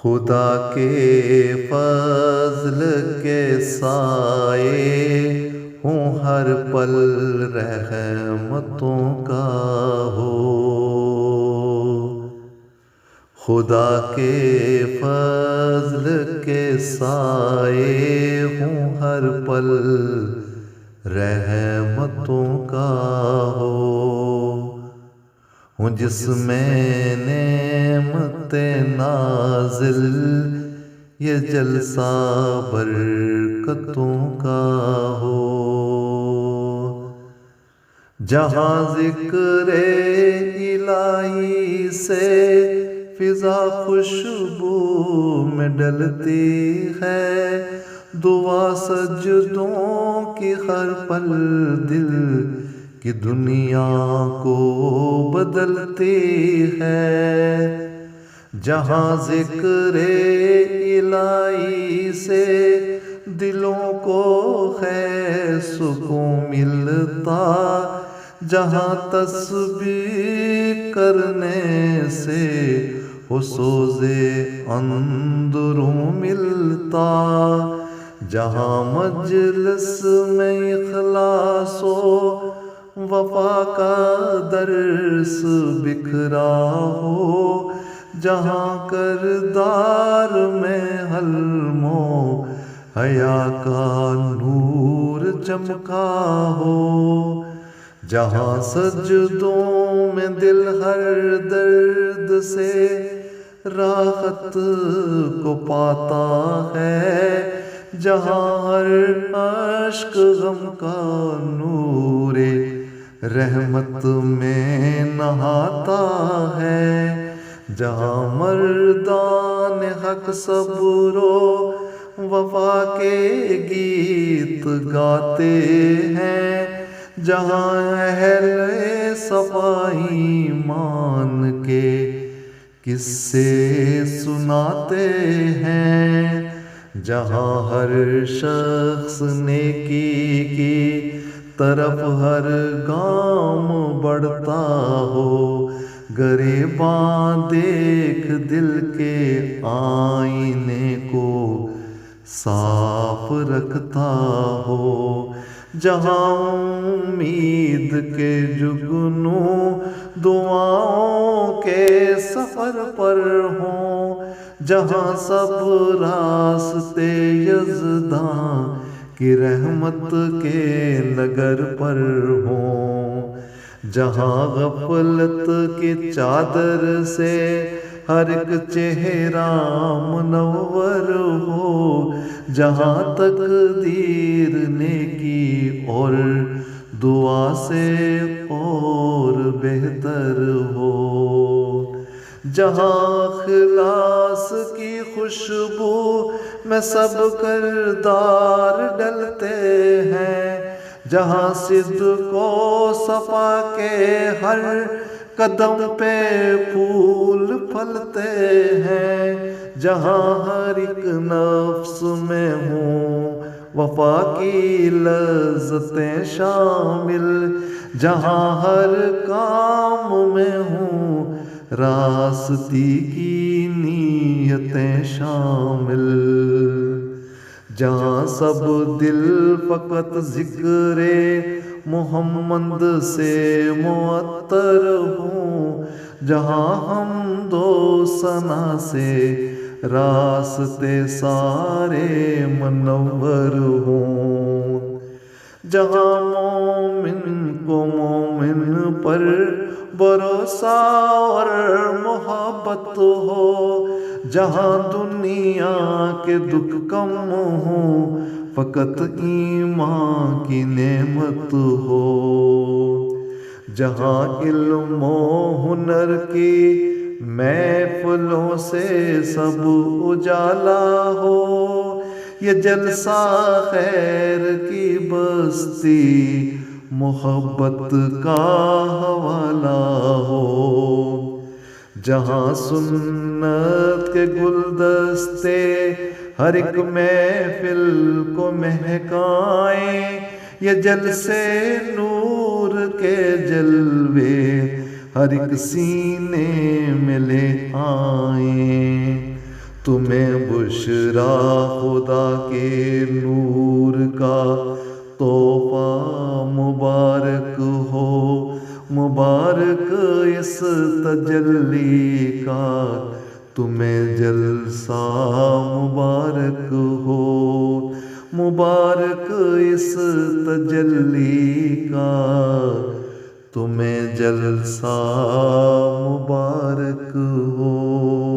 خدا کے فضل کے سائے ہوں ہر پل رحمتوں کا ہو۔ خدا کے فضل کے سائے ہوں ہر پل رحمتوں کا ہو۔ ہوں جس میں نعمت نازل یہ جلسہ برکتوں کا ہو۔ جہاں ذکر الہی سے فضا خوشبو میں ڈلتی ہے، دعا سجدوں کی ہر پل دل کی دنیا کو بدلتی ہے۔ جہاں ذکر الہی سے دلوں کو ہے سکون ملتا، جہاں تسبیح کرنے سے ہو سوز اندروں ملتا، جہاں مجلس میں اخلاص و وفا کا درس بکھرا ہو، جہاں کردار میں حلم و حیا کا نور چمکا ہو، جہاں سجدوں میں دل ہر درد سے راحت کو پاتا ہے، جہاں ہر اشک غم کا نور رحمت میں نہاتا ہے، جہاں مردان حق صبر و وفا کے گیت گاتے ہیں، جہاں اہل صفائی ایمان کے قصے سناتے ہیں، جہاں ہر شخص نیکی کی طرف ہر گام بڑھتا ہو، گریباں دیکھ دل کے آئینے کو صاف رکھتا ہو، جہاں امید کے جگنوں دعاؤں کے سفر پر ہوں، جہاں سب راستے یزداں کی رحمت کے نگر پر ہوں، جہاں غفلت کی چادر سے ہر ایک چہرہ منور ہو، جہاں تقدیر نیکی اور دعا سے اور بہتر ہو، جہاں اخلاص کی خوشبو میں سب کردار ڈلتے ہیں، جہاں صدق و صفا کے ہر قدم پہ پھول پھلتے ہیں، جہاں ہر ایک نفس میں ہوں وفا کی لذتیں شامل، جہاں ہر کام میں ہوں راستی کی نیتیں شامل، جہاں سب دل فقط ذکر محمد سے معطر ہوں، جہاں حمد و ثنا سے راستے سارے منور ہوں، جہاں مومن کو مومن پر بھروسہ اور محبت ہو، جہاں دنیا کے دکھ کم ہوں فقط ایمان کی نعمت ہو، جہاں علم و ہنر کی محفلوں سے سب اجالا ہو، یہ جلسہ خیر کی بستی محبت کا حوالہ ہو، جہاں سنت کے گلدستے ہر ایک محفل کو مہکائیں، یہ جلسے نور کے جلوے ہر ایک سینے میں لے آئیں، تمہیں بشرا خدا کے نور کا تحفہ مبارک ہو، مبارک اس تجلی کا تمہیں جلسہ مبارک ہو، مبارک اس تجلی کا تمہیں جلسہ مبارک ہو۔